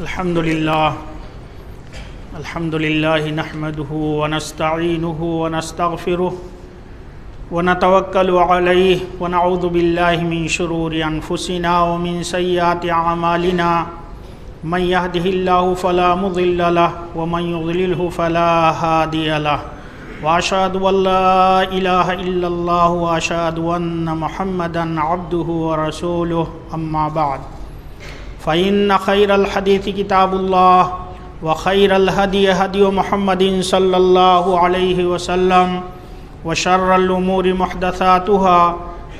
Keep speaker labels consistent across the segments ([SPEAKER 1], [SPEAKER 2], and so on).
[SPEAKER 1] الحمد لله نحمده ونستعينه ونستغفره ونتوكل عليه ونعوذ بالله من شرور أنفسنا ومن سيئات أعمالنا من يهده الله فلا مضل له ومن يضلله فلا هادي له وأشهد أن لا إله إلا الله وأشهد أن محمدا عبده ورسوله أما بعد فإن خير الحديث كتاب الله وخير الهدي هدي محمد صلى الله عليه وسلم وشر الأمور محدثاتها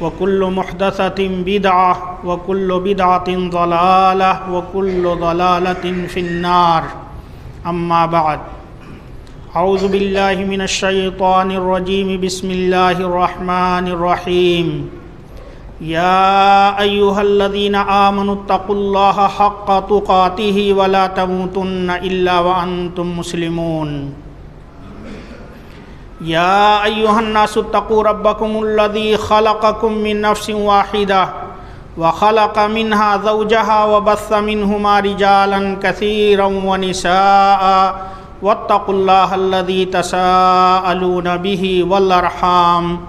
[SPEAKER 1] وكل محدثة بدعة وكل بدعة ضلالة وكل ضلالة في النار أما بعد أعوذ بالله من الشيطان الرجيم بسم الله الرحمن الرحيم يا أيها الذين آمنوا اتقوا الله حق تقاته ولا تموتن إلا وأنتم مسلمون يا أيها الناس اتقوا ربكم الذي خلقكم من نفس واحدة وخلق منها زوجها وبث منهما رجالا كثيرا ونساء واتقوا الله الذي تساءلون به والأرحام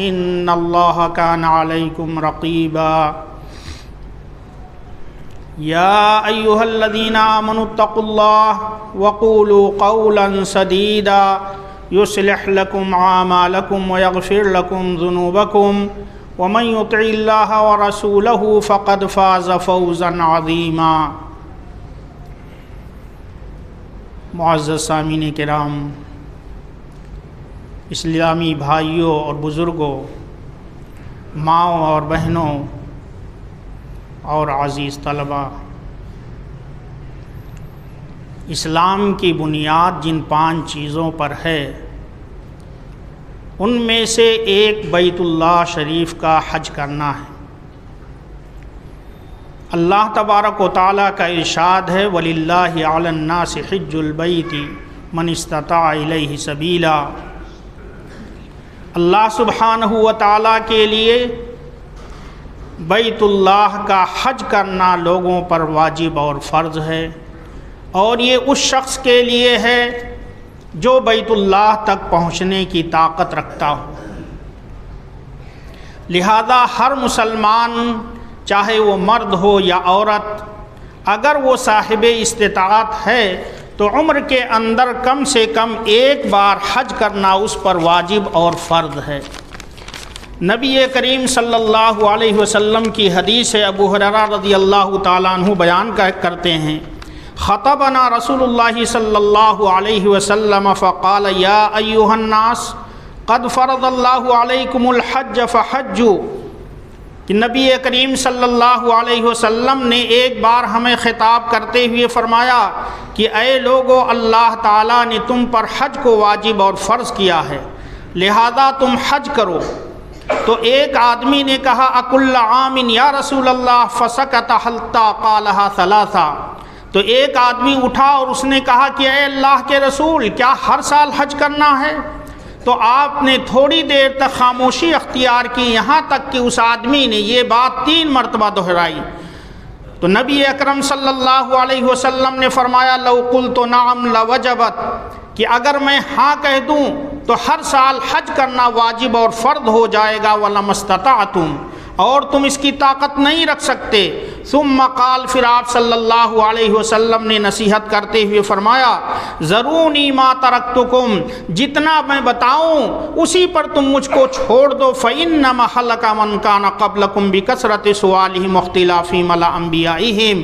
[SPEAKER 1] إن الله كان عليكم رقيبا يا أيها الذين آمنوا اتقوا الله وقولوا قولا سديدا يصلح لكم أعمالكم ويغفر لكم ذنوبكم ومن يطع الله ورسوله فقد فاز فوزا عظيما. معزز سامعین کرام، اسلامی بھائیوں اور بزرگوں، ماؤں اور بہنوں اور عزیز طلباء، اسلام کی بنیاد جن 5 چیزوں پر ہے ان میں سے ایک بیت اللہ شریف کا حج کرنا ہے۔ اللہ تبارک و تعالیٰ کا ارشاد ہے وَلِلَّهِ عَلَى النَّاسِ حِجُّ الْبَيْتِ مَنِ اسْتَطَاعَ إِلَيْهِ سَبِيلًا۔ اللہ سبحانہ و تعالیٰ کے لیے بیت اللہ کا حج کرنا لوگوں پر واجب اور فرض ہے، اور یہ اس شخص کے لیے ہے جو بیت اللہ تک پہنچنے کی طاقت رکھتا ہو۔ لہذا ہر مسلمان، چاہے وہ مرد ہو یا عورت، اگر وہ صاحب استطاعت ہے تو عمر کے اندر کم سے کم ایک بار حج کرنا اس پر واجب اور فرض ہے۔ نبی کریم صلی اللہ علیہ وسلم کی حدیث ہے، ابو ہریرہ رضی اللہ تعالیٰ عنہ بیان کرتے ہیں، خطبنا رسول اللہ صلی اللہ علیہ وسلم فقال یا ایھا الناس قد فرض اللہ علیکم الحج فحجوا، کہ نبی کریم صلی اللہ علیہ وسلم نے ایک بار ہمیں خطاب کرتے ہوئے فرمایا کہ اے لوگو، اللہ تعالیٰ نے تم پر حج کو واجب اور فرض کیا ہے، لہذا تم حج کرو۔ تو ایک آدمی نے کہا اکل عام یا رسول اللہ، فسکت حتیٰ قالها ثلاثا۔ تو ایک آدمی اٹھا اور اس نے کہا کہ اے اللہ کے رسول، کیا ہر سال حج کرنا ہے؟ تو آپ نے تھوڑی دیر تک خاموشی اختیار کی، یہاں تک کہ اس آدمی نے یہ بات 3 مرتبہ دہرائی۔ تو نبی اکرم صلی اللہ علیہ وسلم نے فرمایا لو قلت نعم لوجبت، کہ اگر میں ہاں کہہ دوں تو ہر سال حج کرنا واجب اور فرض ہو جائے گا، ولم استطعتم، اور تم اس کی طاقت نہیں رکھ سکتے۔ ثم قال، پھر آپ صلی اللہ علیہ وسلم نے نصیحت کرتے ہوئے فرمایا ذرونی ما ترکتکم، جتنا میں بتاؤں اسی پر تم مجھ کو چھوڑ دو۔ فإنما هلك من كان قبلكم بكثرة سؤالهم واختلافهم على انبیائهم،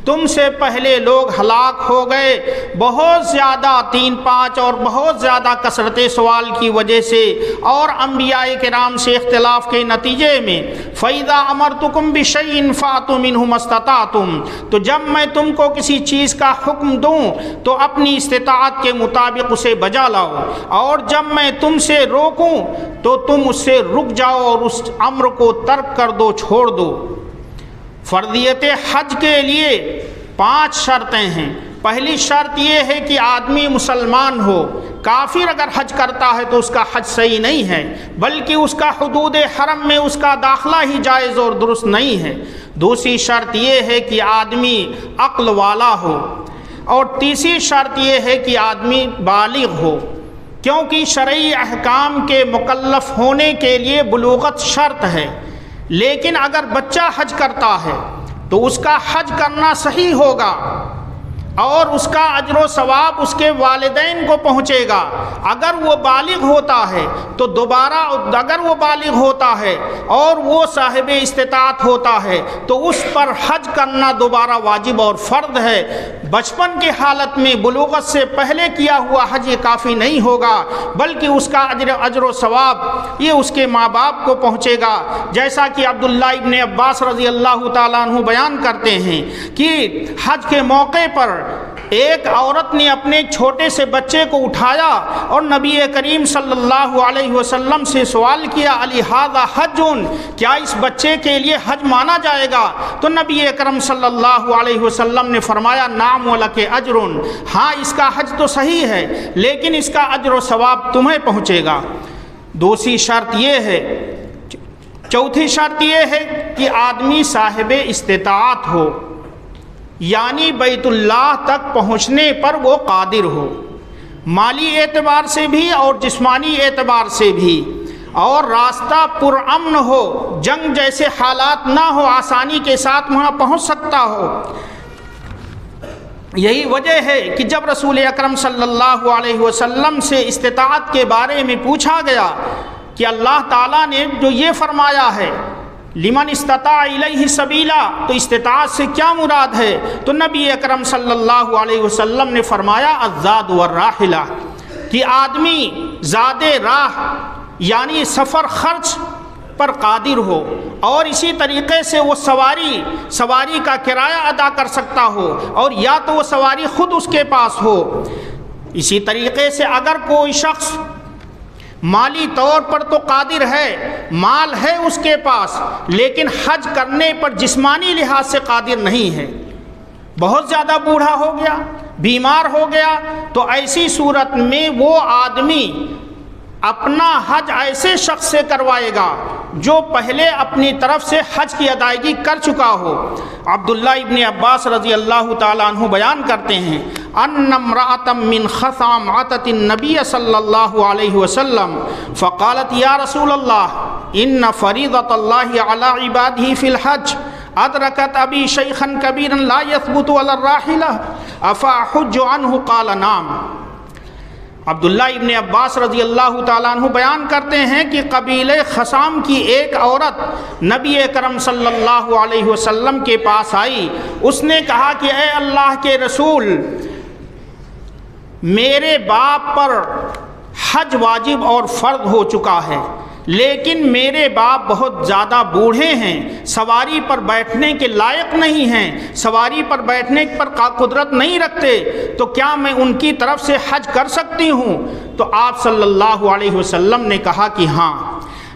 [SPEAKER 1] تم سے پہلے لوگ ہلاک ہو گئے بہت زیادہ 3-5 اور بہت زیادہ کثرت سوال کی وجہ سے اور انبیاء کرام سے اختلاف کے نتیجے میں۔ فَإِذَا أَمَرْتُكُمْ بِشَيْءٍ فَأْتُوا مِنْهُ مَا اسْتَطَعْتُمْ، تو جب میں تم کو کسی چیز کا حکم دوں تو اپنی استطاعت کے مطابق اسے بجا لاؤ، اور جب میں تم سے روکوں تو تم اس سے رک جاؤ اور اس امر کو ترک کر دو، چھوڑ دو۔ فرضیت حج کے لیے 5 شرطیں ہیں۔ پہلی شرط یہ ہے کہ آدمی مسلمان ہو، کافر اگر حج کرتا ہے تو اس کا حج صحیح نہیں ہے، بلکہ اس کا حدود حرم میں اس کا داخلہ ہی جائز اور درست نہیں ہے۔ دوسری شرط یہ ہے کہ آدمی عقل والا ہو، اور تیسری شرط یہ ہے کہ آدمی بالغ ہو، کیونکہ شرعی احکام کے مکلف ہونے کے لیے بلوغت شرط ہے۔ لیکن اگر بچہ حج کرتا ہے تو اس کا حج کرنا صحیح ہوگا اور اس کا اجر و ثواب اس کے والدین کو پہنچے گا۔ اگر وہ بالغ ہوتا ہے تو دوبارہ، اگر وہ بالغ ہوتا ہے اور وہ صاحب استطاعت ہوتا ہے تو اس پر حج کرنا دوبارہ واجب اور فرض ہے۔ بچپن کی حالت میں بلوغت سے پہلے کیا ہوا حج یہ کافی نہیں ہوگا، بلکہ اس کا اجر و ثواب یہ اس کے ماں باپ کو پہنچے گا، جیسا کہ عبداللہ ابن عباس رضی اللہ تعالیٰ عنہ بیان کرتے ہیں کہ حج کے موقع پر ایک عورت نے اپنے ایک چھوٹے سے بچے کو اٹھایا اور نبی کریم صلی اللہ علیہ وسلم سے سوال کیا، علی ھذا حج، کیا اس بچے کے لیے حج مانا جائے گا؟ تو نبی اکرم صلی اللہ علیہ وسلم نے فرمایا، نعم ولک اجر، ہاں اس کا حج تو صحیح ہے لیکن اس کا اجر و ثواب تمہیں پہنچے گا۔ دوسری شرط یہ ہے، چوتھی شرط یہ ہے کہ آدمی صاحب استطاعت ہو، یعنی بیت اللہ تک پہنچنے پر وہ قادر ہو، مالی اعتبار سے بھی اور جسمانی اعتبار سے بھی، اور راستہ پرامن ہو، جنگ جیسے حالات نہ ہو، آسانی کے ساتھ وہاں پہنچ سکتا ہو۔ یہی وجہ ہے کہ جب رسول اکرم صلی اللہ علیہ وسلم سے استطاعت کے بارے میں پوچھا گیا کہ اللہ تعالیٰ نے جو یہ فرمایا ہے لمن استطاع الیہ سبیلا، تو استطاعت سے کیا مراد ہے؟ تو نبی اکرم صلی اللہ علیہ وسلم نے فرمایا الزاد والراحلہ، کہ آدمی زاد راہ یعنی سفر خرچ پر قادر ہو، اور اسی طریقے سے وہ سواری کا کرایہ ادا کر سکتا ہو، اور یا تو وہ سواری خود اس کے پاس ہو۔ اسی طریقے سے اگر کوئی شخص مالی طور پر تو قادر ہے، مال ہے اس کے پاس، لیکن حج کرنے پر جسمانی لحاظ سے قادر نہیں ہے، بہت زیادہ بوڑھا ہو گیا، بیمار ہو گیا، تو ایسی صورت میں وہ آدمی اپنا حج ایسے شخص سے کروائے گا جو پہلے اپنی طرف سے حج کی ادائیگی کر چکا ہو۔ عبداللہ ابن عباس رضی اللہ تعالیٰ عنہ بیان کرتے ہیں، ان امرأة من خثعم عتت النبی صلی اللہ علیہ وسلم فقالت یا رسول اللہ ان فریضۃ اللہ علی عبادہ فی الحج ادرکت ابی شیخا کبیرا لا یثبت علی الراحلہ افاحج عنہ قال نعم۔ عبداللہ ابن عباس رضی اللہ تعالیٰ عنہ بیان کرتے ہیں کہ قبیلہ خثام کی ایک عورت نبی کرم صلی اللہ علیہ وسلم کے پاس آئی، اس نے کہا کہ اے اللہ کے رسول، میرے باپ پر حج واجب اور فرض ہو چکا ہے، لیکن میرے باپ بہت زیادہ بوڑھے ہیں، سواری پر بیٹھنے کے لائق نہیں ہیں، سواری پر بیٹھنے پر قدرت نہیں رکھتے، تو کیا میں ان کی طرف سے حج کر سکتی ہوں؟ تو آپ صلی اللہ علیہ وسلم نے کہا کہ ہاں۔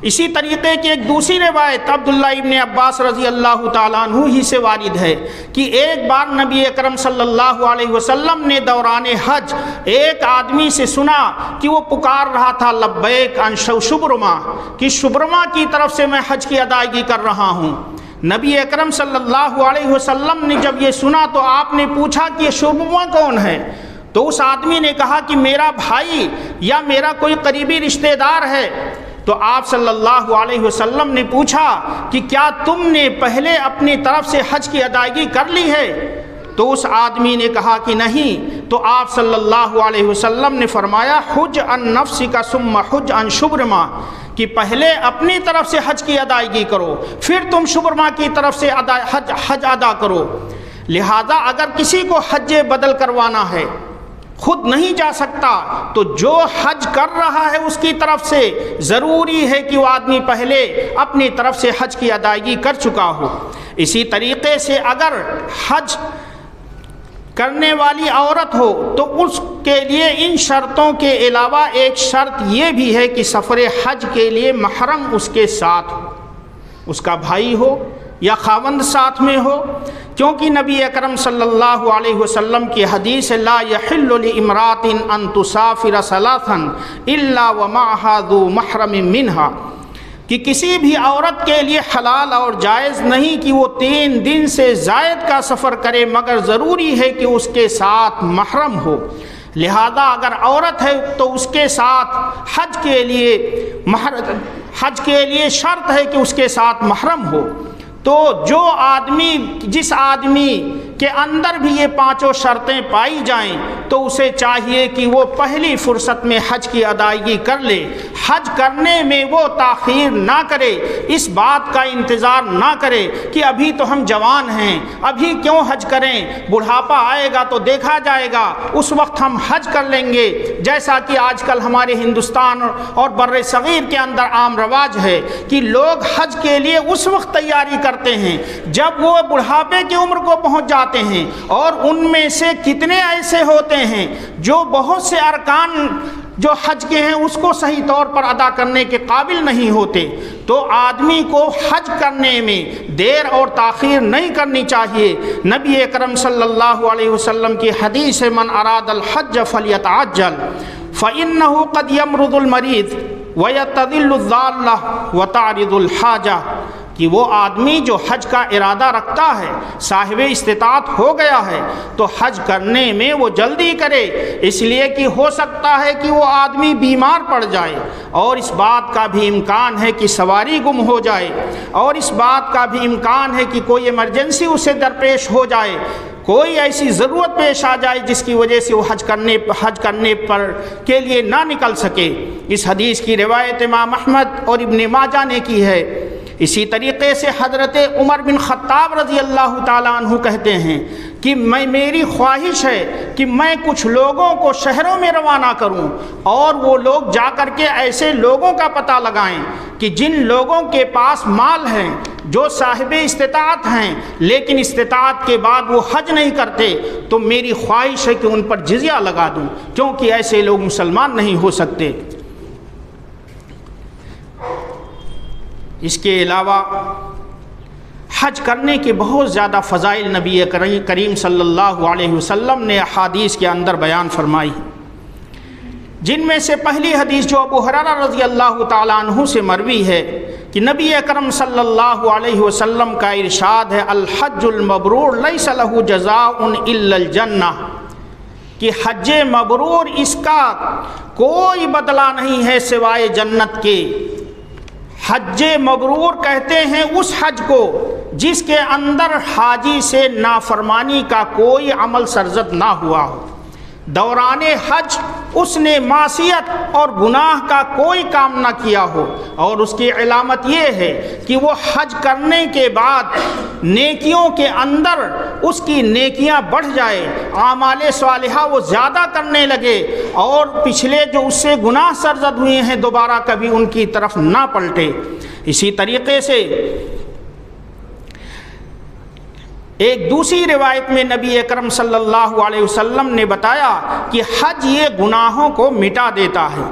[SPEAKER 1] اسی طریقے کی ایک دوسری روایت عبداللہ ابن عباس رضی اللہ تعالیٰ عنہ ہی سے وارد ہے کہ ایک بار نبی اکرم صلی اللہ علیہ وسلم نے دوران حج ایک آدمی سے سنا کہ وہ پکار رہا تھا لبیک عن شبرما، کہ شبرما کی طرف سے میں حج کی ادائیگی کر رہا ہوں۔ نبی اکرم صلی اللہ علیہ وسلم نے جب یہ سنا تو آپ نے پوچھا کہ یہ شبرما کون ہے؟ تو اس آدمی نے کہا کہ میرا بھائی یا میرا کوئی قریبی رشتہ دار ہے۔ تو آپ صلی اللہ علیہ وسلم نے پوچھا کہ کیا تم نے پہلے اپنی طرف سے حج کی ادائیگی کر لی ہے؟ تو اس آدمی نے کہا کہ نہیں۔ تو آپ صلی اللہ علیہ وسلم نے فرمایا حج عن نفسک ثم حج عن شبرما، کہ پہلے اپنی طرف سے حج کی ادائیگی کرو، پھر تم شبرما کی طرف سے حج ادا کرو۔ لہذا اگر کسی کو حج بدل کروانا ہے، خود نہیں جا سکتا، تو جو حج کر رہا ہے اس کی طرف سے ضروری ہے کہ وہ آدمی پہلے اپنی طرف سے حج کی ادائیگی کر چکا ہو۔ اسی طریقے سے اگر حج کرنے والی عورت ہو تو اس کے لیے ان شرطوں کے علاوہ ایک شرط یہ بھی ہے کہ سفر حج کے لیے محرم اس کے ساتھ ہو، اس کا بھائی ہو یا خاوند ساتھ میں ہو، کیونکہ نبی اکرم صلی اللہ علیہ وسلم کی حدیث لا یحل لامرأۃ ان تسافر ثلاثا الا ومعها ذو محرم منها، کہ کسی بھی عورت کے لیے حلال اور جائز نہیں کہ وہ 3 دن سے زائد کا سفر کرے، مگر ضروری ہے کہ اس کے ساتھ محرم ہو۔ لہذا اگر عورت ہے تو اس کے ساتھ حج کے لیے شرط ہے کہ اس کے ساتھ محرم ہو۔ تو جس آدمی کے اندر بھی یہ 5 شرطیں پائی جائیں تو اسے چاہیے کہ وہ پہلی فرصت میں حج کی ادائیگی کر لے، حج کرنے میں وہ تاخیر نہ کرے، اس بات کا انتظار نہ کرے کہ ابھی تو ہم جوان ہیں، ابھی کیوں حج کریں، بڑھاپا آئے گا تو دیکھا جائے گا، اس وقت ہم حج کر لیں گے، جیسا کہ آج کل ہمارے ہندوستان اور بر صغیر کے اندر عام رواج ہے کہ لوگ حج کے لیے اس وقت تیاری کرتے ہیں جب وہ بڑھاپے کی عمر کو پہنچ جاتے ہیں، اور ان میں سے کتنے ایسے ہوتے ہیں جو بہت سے ارکان جو حج کے ہیں اس کو صحیح طور پر ادا کرنے کے قابل نہیں ہوتے۔ تو آدمی کو حج کرنے میں دیر اور تاخیر نہیں کرنی چاہیے۔ نبی اکرم صلی اللہ علیہ وسلم کی حدیث ہے، من اراد الحج فلیتعجل فإنه قد يمرض المریض ويتذل الضالة وتعرض الحاجة، کہ وہ آدمی جو حج کا ارادہ رکھتا ہے، صاحب استطاعت ہو گیا ہے، تو حج کرنے میں وہ جلدی کرے، اس لیے کہ ہو سکتا ہے کہ وہ آدمی بیمار پڑ جائے، اور اس بات کا بھی امکان ہے کہ سواری گم ہو جائے، اور اس بات کا بھی امکان ہے کہ کوئی ایمرجنسی اسے درپیش ہو جائے، کوئی ایسی ضرورت پیش آ جائے جس کی وجہ سے وہ حج کرنے کے لیے نہ نکل سکے۔ اس حدیث کی روایت امام احمد اور ابن ماجہ نے کی ہے۔ اسی طریقے سے حضرت عمر بن خطاب رضی اللہ تعالیٰ عنہ کہتے ہیں کہ میری خواہش ہے کہ میں کچھ لوگوں کو شہروں میں روانہ کروں، اور وہ لوگ جا کر کے ایسے لوگوں کا پتہ لگائیں کہ جن لوگوں کے پاس مال ہیں، جو صاحب استطاعت ہیں، لیکن استطاعت کے بعد وہ حج نہیں کرتے، تو میری خواہش ہے کہ ان پر جزیہ لگا دوں، کیونکہ ایسے لوگ مسلمان نہیں ہو سکتے۔ اس کے علاوہ حج کرنے کے بہت زیادہ فضائل نبی کریم صلی اللہ علیہ وسلم نے احادیث کے اندر بیان فرمائی، جن میں سے پہلی حدیث جو ابو ہریرہ رضی اللہ تعالیٰ عنہ سے مروی ہے کہ نبی اکرم صلی اللہ علیہ وسلم کا ارشاد ہے، الحج المبرور لیس لہ جزاء الا الجنہ، کہ حج مبرور اس کا کوئی بدلہ نہیں ہے سوائے جنت کے۔ حج مبرور کہتے ہیں اس حج کو جس کے اندر حاجی سے نافرمانی کا کوئی عمل سرزد نہ ہوا ہو، دوران حج اس نے معصیت اور گناہ کا کوئی کام نہ کیا ہو، اور اس کی علامت یہ ہے کہ وہ حج کرنے کے بعد نیکیوں کے اندر اس کی نیکیاں بڑھ جائے، اعمال صالحہ وہ زیادہ کرنے لگے، اور پچھلے جو اس سے گناہ سرزد ہوئے ہیں دوبارہ کبھی ان کی طرف نہ پلٹے۔ اسی طریقے سے ایک دوسری روایت میں نبی اکرم صلی اللہ علیہ وسلم نے بتایا کہ حج یہ گناہوں کو مٹا دیتا ہے۔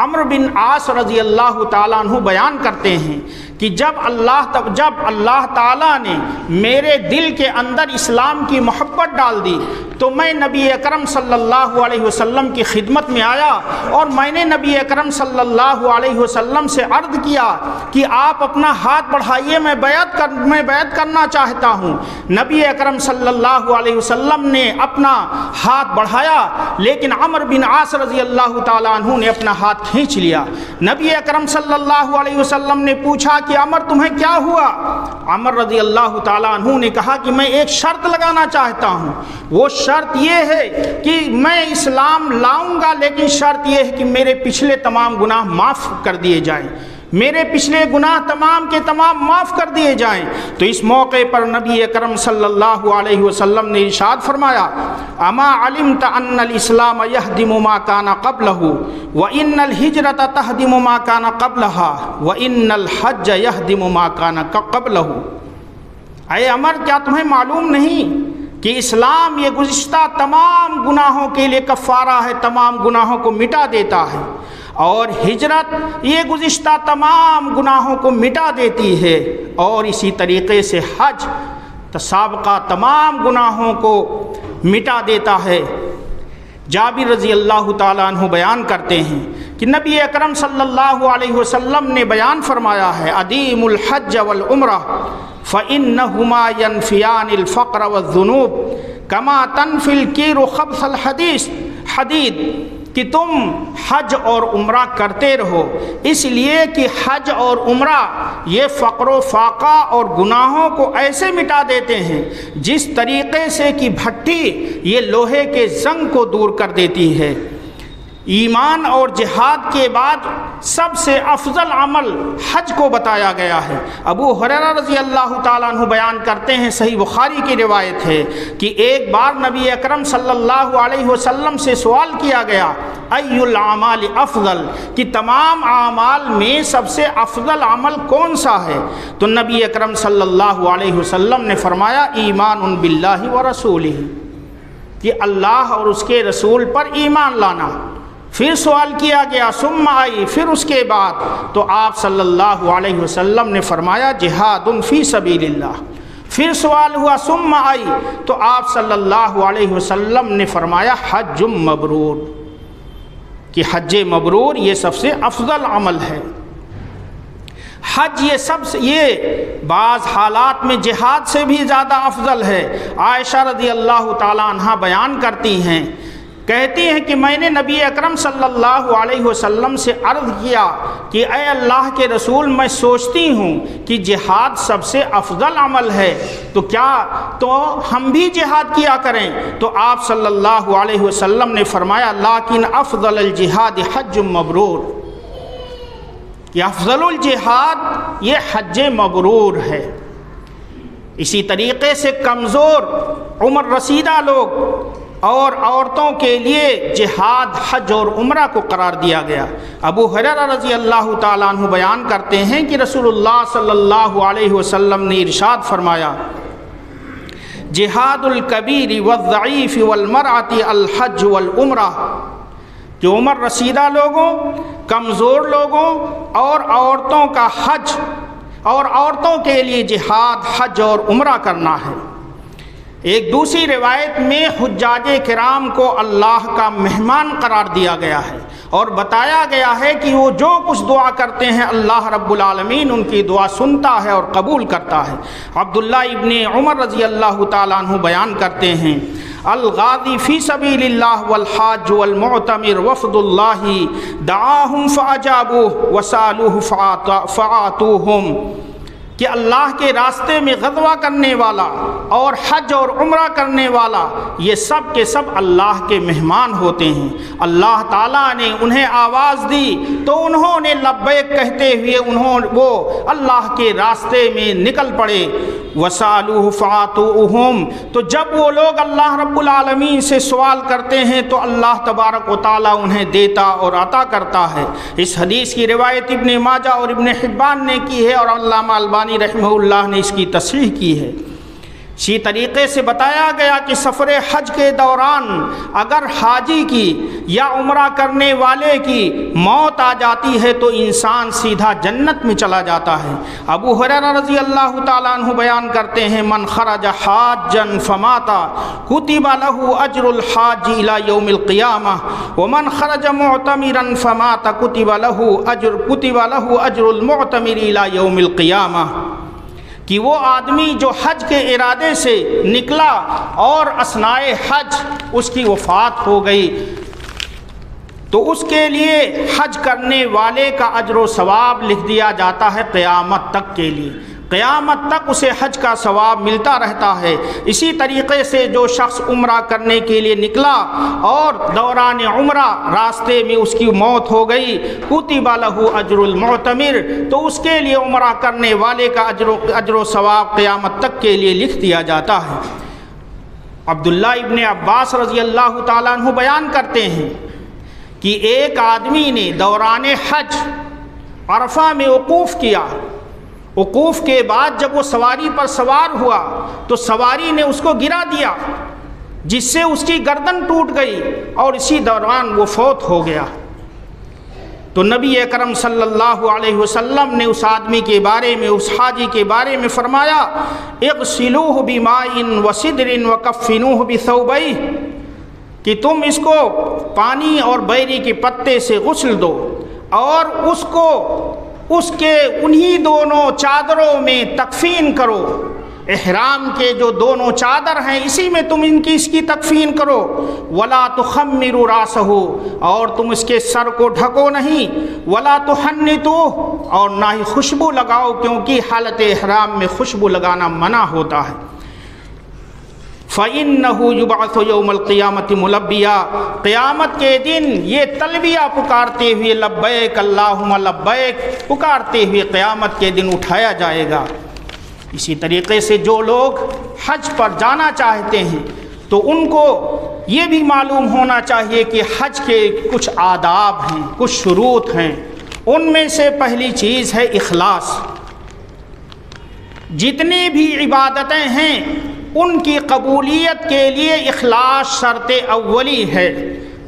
[SPEAKER 1] عمرو بن عاص رضی اللہ تعالیٰ عنہ بیان کرتے ہیں کہ جب اللہ تعالیٰ نے میرے دل کے اندر اسلام کی محبت ڈال دی تو میں نبی اکرم صلی اللہ علیہ وسلم کی خدمت میں آیا، اور میں نے نبی اکرم صلی اللہ علیہ وسلم سے عرض کیا کہ آپ اپنا ہاتھ بڑھائیے، میں بیعت کرنا چاہتا ہوں۔ نبی اکرم صلی اللہ علیہ وسلم نے اپنا ہاتھ بڑھایا، لیکن عمرو بن عاص رضی اللہ تعالیٰ عنہ نے اپنا ہاتھ کھینچ لیا۔ نبی اکرم صلی اللہ علیہ وسلم نے پوچھا کہ عمر تمہیں کیا ہوا؟ عمر رضی اللہ تعالیٰ عنہ نے کہا کہ میں ایک شرط لگانا چاہتا ہوں، وہ شرط یہ ہے کہ میں اسلام لاؤں گا، لیکن شرط یہ ہے کہ میرے پچھلے تمام گناہ معاف کر دیے جائیں، میرے پچھلے گناہ تمام کے تمام معاف کر دیے جائیں۔ تو اس موقع پر نبی اکرم صلی اللہ علیہ وسلم نے ارشاد فرمایا، اما علمت ان الاسلام یہدم ما کان قبلہ وان الہجرۃ تہدم ما کان قبلہا وان الحج یہدم ما کان قبلہ۔ اے عمر، کیا تمہیں معلوم نہیں کہ اسلام یہ گزشتہ تمام گناہوں کے لیے کفارہ ہے، تمام گناہوں کو مٹا دیتا ہے، اور ہجرت یہ گزشتہ تمام گناہوں کو مٹا دیتی ہے، اور اسی طریقے سے حج سابقہ تمام گناہوں کو مٹا دیتا ہے۔ جابر رضی اللہ تعالیٰ عنہ بیان کرتے ہیں کہ نبی اکرم صلی اللہ علیہ وسلم نے بیان فرمایا ہے ادیم الحج والعمرہ فإنهما ينفيان الفقر والذنوب كما تنفي الكير خبث الحديد کہ تم حج اور عمرہ کرتے رہو، اس لیے کہ حج اور عمرہ یہ فقر و فاقہ اور گناہوں کو ایسے مٹا دیتے ہیں جس طریقے سے کہ بھٹی یہ لوہے کے زنگ کو دور کر دیتی ہے۔ ایمان اور جہاد کے بعد سب سے افضل عمل حج کو بتایا گیا ہے۔ ابو ہریرہ رضی اللہ تعالیٰ عنہ بیان کرتے ہیں، صحیح بخاری کی روایت ہے کہ ایک بار نبی اکرم صلی اللہ علیہ وسلم سے سوال کیا گیا ای الاعمال افضل، کہ تمام اعمال میں سب سے افضل عمل کون سا ہے؟ تو نبی اکرم صلی اللہ علیہ وسلم نے فرمایا ایمان باللہ ورسولہ، کہ اللہ اور اس کے رسول پر ایمان لانا۔ پھر سوال کیا گیا ثم آئی، پھر اس کے بعد تو آپ صلی اللہ علیہ وسلم نے فرمایا جہاد فی سبیل اللہ۔ پھر سوال ہوا ثم آئی تو آپ صلی اللہ علیہ وسلم نے فرمایا حج مبرور، کہ حج مبرور یہ سب سے افضل عمل ہے۔ حج یہ بعض حالات میں جہاد سے بھی زیادہ افضل ہے۔ عائشہ رضی اللہ تعالیٰ عنہ بیان کرتی ہیں، کہتی ہیں کہ میں نے نبی اکرم صلی اللہ علیہ وسلم سے عرض کیا کہ اے اللہ کے رسول، میں سوچتی ہوں کہ جہاد سب سے افضل عمل ہے، تو ہم بھی جہاد کیا کریں؟ تو آپ صلی اللہ علیہ وسلم نے فرمایا لیکن افضل الجہاد حج مبرور، کہ افضل الجہاد یہ حج مبرور ہے۔ اسی طریقے سے کمزور عمر رسیدہ لوگ اور عورتوں کے لیے جہاد حج اور عمرہ کو قرار دیا گیا۔ ابو ہریرہ رضی اللہ تعالیٰ عنہ بیان کرتے ہیں کہ رسول اللہ صلی اللہ علیہ وسلم نے ارشاد فرمایا جہاد الکبیر والضعیف والمرأة الحج والعمرہ، کہ عمر رسیدہ لوگوں، کمزور لوگوں اور عورتوں کا حج اور عورتوں کے لیے جہاد حج اور عمرہ کرنا ہے۔ ایک دوسری روایت میں حجاج کرام کو اللہ کا مہمان قرار دیا گیا ہے اور بتایا گیا ہے کہ وہ جو کچھ دعا کرتے ہیں اللہ رب العالمین ان کی دعا سنتا ہے اور قبول کرتا ہے۔ عبداللہ ابن عمر رضی اللہ تعالیٰ عنہ بیان کرتے ہیں الغازی فی سبیل اللہ والحاج والمعتمر وفد اللہ دعاہم فاجابوہ وسالوہ فعاتوہم، کہ اللہ کے راستے میں غزوہ کرنے والا اور حج اور عمرہ کرنے والا یہ سب کے سب اللہ کے مہمان ہوتے ہیں۔ اللہ تعالیٰ نے انہیں آواز دی تو انہوں نے لبیک کہتے ہوئے وہ اللہ کے راستے میں نکل پڑے۔ وَسَأَلُوهُ فَعَاتُوهُمْ، تو جب وہ لوگ اللہ رب العالمین سے سوال کرتے ہیں تو اللہ تبارک و تعالیٰ انہیں دیتا اور عطا کرتا ہے۔ اس حدیث کی روایت ابن ماجہ اور ابن حبان نے کی ہے اور علامہ البانی رحمہ اللہ نے اس کی تصحیح کی ہے۔ اسی طریقے سے بتایا گیا کہ سفر حج کے دوران اگر حاجی کی یا عمرہ کرنے والے کی موت آ جاتی ہے تو انسان سیدھا جنت میں چلا جاتا ہے۔ ابو ہریرہ رضی اللہ تعالیٰ عنہ بیان کرتے ہیں من خرج حاجا فمات کتب له اجر الحاج الى یوم القیامہ ومن خرج معتمرا فمات کتب له اجر المعتمر الى یوم القیامہ، کہ وہ آدمی جو حج کے ارادے سے نکلا اور اثنائے حج اس کی وفات ہو گئی تو اس کے لیے حج کرنے والے کا اجر و ثواب لکھ دیا جاتا ہے قیامت تک کے لیے، قیامت تک اسے حج کا ثواب ملتا رہتا ہے۔ اسی طریقے سے جو شخص عمرہ کرنے کے لیے نکلا اور دوران عمرہ راستے میں اس کی موت ہو گئی کتب لہ اجر المعتمر، تو اس کے لیے عمرہ کرنے والے کا اجر و ثواب قیامت تک کے لیے لکھ دیا جاتا ہے۔ عبداللہ ابن عباس رضی اللہ تعالیٰ عنہ بیان کرتے ہیں کہ ایک آدمی نے دوران حج عرفہ میں وقوف کیا، وقوف کے بعد جب وہ سواری پر سوار ہوا تو سواری نے اس کو گرا دیا جس سے اس کی گردن ٹوٹ گئی اور اسی دوران وہ فوت ہو گیا۔ تو نبی اکرم صلی اللہ علیہ وسلم نے اس آدمی کے بارے میں، اس حاجی کے بارے میں فرمایا اغسلوہ بماء وصدر وکفنوہ بثوبیہ، کہ تم اس کو پانی اور بیری کے پتے سے غسل دو اور اس کو اس کے انہی دونوں چادروں میں تکفین کرو، احرام کے جو دونوں چادر ہیں اسی میں تم اس کی تکفین کرو، ولا تخمروا راسہ، اور تم اس کے سر کو ڈھکو نہیں، ولا تحنطوا، اور نہ ہی خوشبو لگاؤ، کیونکہ حالت احرام میں خوشبو لگانا منع ہوتا ہے۔ فَإِنَّهُ يُبْعَثُ يَوْمَ الْقِيَامَةِ مُلَبِّيًا، قیامت کے دن یہ تلبیہ پکارتے ہوئے لبیک اللہم لبیک پکارتے ہوئے قیامت کے دن اٹھایا جائے گا۔ اسی طریقے سے جو لوگ حج پر جانا چاہتے ہیں تو ان کو یہ بھی معلوم ہونا چاہیے کہ حج کے کچھ آداب ہیں، کچھ شروط ہیں۔ ان میں سے پہلی چیز ہے اخلاص۔ جتنی بھی عبادتیں ہیں ان کی قبولیت کے لیے اخلاص شرط اولی ہے،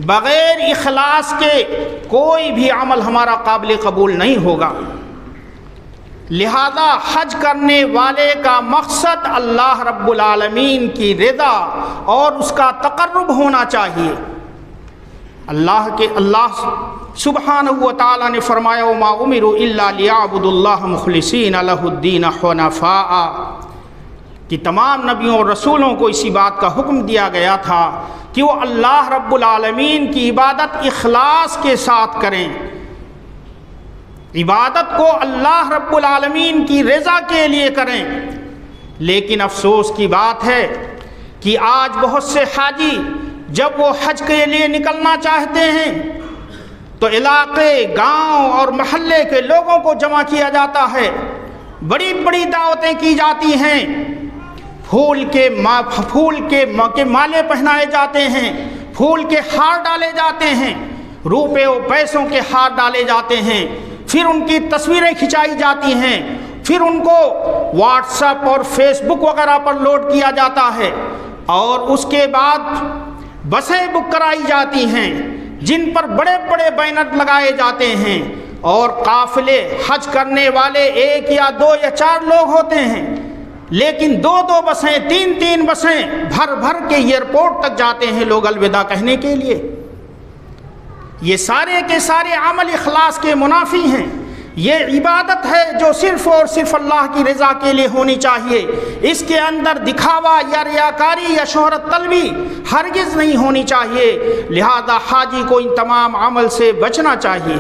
[SPEAKER 1] بغیر اخلاص کے کوئی بھی عمل ہمارا قابل قبول نہیں ہوگا۔ لہذا حج کرنے والے کا مقصد اللہ رب العالمین کی رضا اور اس کا تقرب ہونا چاہیے۔ اللہ سبحانہ و تعالیٰ نے فرمایا وما امروا الا لیعبدوا اللہ مخلصین لہ الدین حنفاء، کہ تمام نبیوں اور رسولوں کو اسی بات کا حکم دیا گیا تھا کہ وہ اللہ رب العالمین کی عبادت اخلاص کے ساتھ کریں، عبادت کو اللہ رب العالمین کی رضا کے لیے کریں۔ لیکن افسوس کی بات ہے کہ آج بہت سے حاجی جب وہ حج کے لیے نکلنا چاہتے ہیں تو علاقے، گاؤں اور محلے کے لوگوں کو جمع کیا جاتا ہے، بڑی بڑی دعوتیں کی جاتی ہیں، پھول کے مالے پہنائے جاتے ہیں، پھول کے ہار ڈالے جاتے ہیں، روپے و پیسوں کے ہار ڈالے جاتے ہیں، پھر ان کی تصویریں کھنچائی جاتی ہیں، پھر ان کو واٹس ایپ اور فیس بک وغیرہ پر لوڈ کیا جاتا ہے، اور اس کے بعد بسیں بک کرائی جاتی ہیں جن پر بڑے بڑے بینر لگائے جاتے ہیں، اور قافلے حج کرنے والے ایک یا دو یا چار لوگ ہوتے ہیں، لیکن دو دو بسیں، تین تین بسیں بھر بھر کے ایئرپورٹ تک جاتے ہیں لوگ الوداع کہنے کے لیے۔ یہ سارے کے سارے عمل اخلاص کے منافی ہیں۔ یہ عبادت ہے جو صرف اور صرف اللہ کی رضا کے لیے ہونی چاہیے، اس کے اندر دکھاوا یا ریاکاری یا شہرت طلبی ہرگز نہیں ہونی چاہیے۔ لہذا حاجی کو ان تمام عمل سے بچنا چاہیے۔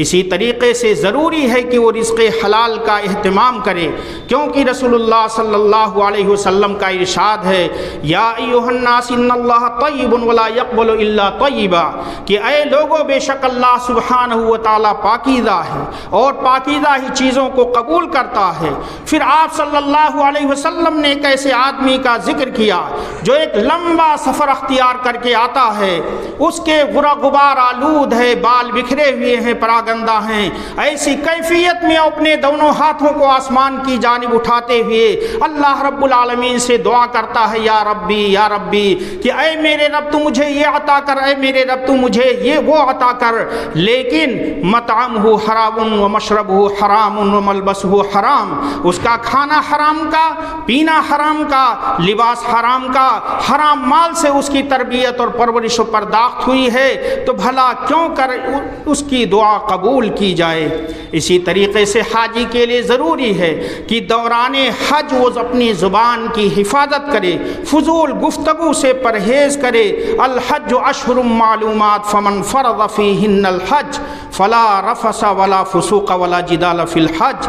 [SPEAKER 1] اسی طریقے سے ضروری ہے کہ وہ رزق حلال کا اہتمام کرے، کیونکہ رسول اللہ صلی اللہ علیہ وسلم کا ارشاد ہے یا ایھا الناس ان اللہ طیب ولا یقبل الا طیبا، کہ اے لوگوں بے شک اللہ سبحانہ و تعالیٰ پاکیزہ ہے اور پاکیزہ ہی چیزوں کو قبول کرتا ہے۔ پھر آپ صلی اللہ علیہ وسلم نے ایک ایسے آدمی کا ذکر کیا جو ایک لمبا سفر اختیار کر کے آتا ہے، اس کے غبار آلود ہے، بال بکھرے ہوئے ہیں، گندہ ہیں، ایسی کیفیت میں اپنے دونوں ہاتھوں کو آسمان کی جانب اٹھاتے ہوئے اللہ رب العالمین سے دعا کرتا ہے یا ربی یا ربی، کہ اے میرے رب تو مجھے یہ عطا کر، اے میرے رب تو مجھے یہ وہ عطا کر، لیکن مطعمہ حرام و مشربہ حرام و ملبسہ حرام، اس کا کھانا حرام کا، پینا حرام کا، لباس حرام کا، حرام مال سے اس کی تربیت اور پرورش و پرداخت ہوئی ہے، تو بھلا کیوں کر اس کی دعا قبول کی جائے۔ اسی طریقے سے حاجی کے لیے ضروری ہے کہ دوران حج وہ اپنی زبان کی حفاظت کرے، فضول گفتگو سے پرہیز کرے۔ الحج اشہر معلومات فمن فرض فیہن الحج فلا رفث ولا فسوق ولا جدال فی الحج،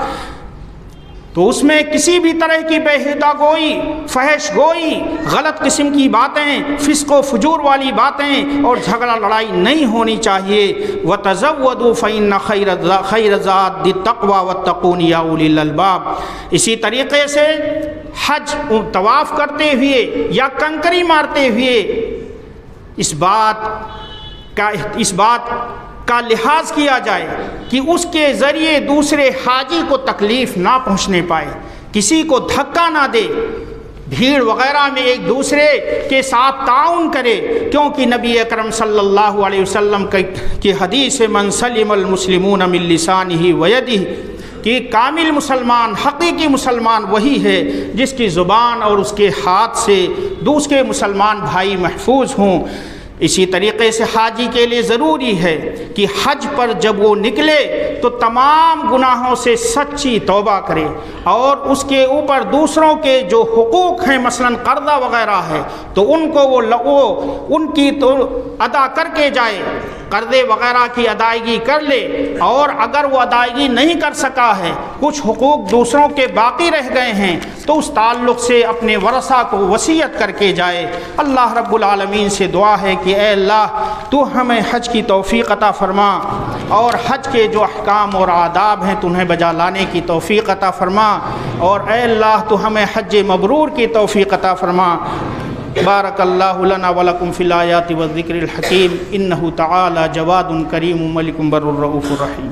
[SPEAKER 1] تو اس میں کسی بھی طرح کی بےہودہ گوئی، فحش گوئی، غلط قسم کی باتیں، فسق و فجور والی باتیں اور جھگڑا لڑائی نہیں ہونی چاہیے۔ وَتَزَوَّدُوا فَإِنَّ خَيْرَ زَادِ التَّقْوَى وَاتَّقُونِ يَا أُولِي الْأَلْبَابِ۔ اسی طریقے سے حج طواف کرتے ہوئے یا کنکری مارتے ہوئے اس بات کا لحاظ کیا جائے کہ اس کے ذریعے دوسرے حاجی کو تکلیف نہ پہنچنے پائے، کسی کو دھکا نہ دے، بھیڑ وغیرہ میں ایک دوسرے کے ساتھ تعاون کرے، کیونکہ نبی اکرم صلی اللہ علیہ وسلم کی حدیث من سلم المسلمون من لسانہ ویدہ، کہ کامل مسلمان، حقیقی مسلمان وہی ہے جس کی زبان اور اس کے ہاتھ سے دوسرے مسلمان بھائی محفوظ ہوں۔ اسی طریقے سے حاجی کے لیے ضروری ہے کہ حج پر جب وہ نکلے تو تمام گناہوں سے سچی توبہ کرے، اور اس کے اوپر دوسروں کے جو حقوق ہیں مثلا قرضہ وغیرہ ہے تو ان کو وہ ان کی تو ادا کر کے جائے، قرضے وغیرہ کی ادائیگی کر لے، اور اگر وہ ادائیگی نہیں کر سکا ہے، کچھ حقوق دوسروں کے باقی رہ گئے ہیں، تو اس تعلق سے اپنے ورثہ کو وصیت کر کے جائے۔ اللہ رب العالمین سے دعا ہے کہ اے اللہ تو ہمیں حج کی توفیق عطا فرما، اور حج کے جو احکام اور آداب ہیں تو انہیں بجا لانے کی توفیق عطا فرما، اور اے اللہ تو ہمیں حج مبرور کی توفیق عطا فرما۔ بارک اللہ لنا ولکم فی الآیات والذکر الحکیم، انہ تعالی جواد کریم ملک بر الرؤوف الرحیم۔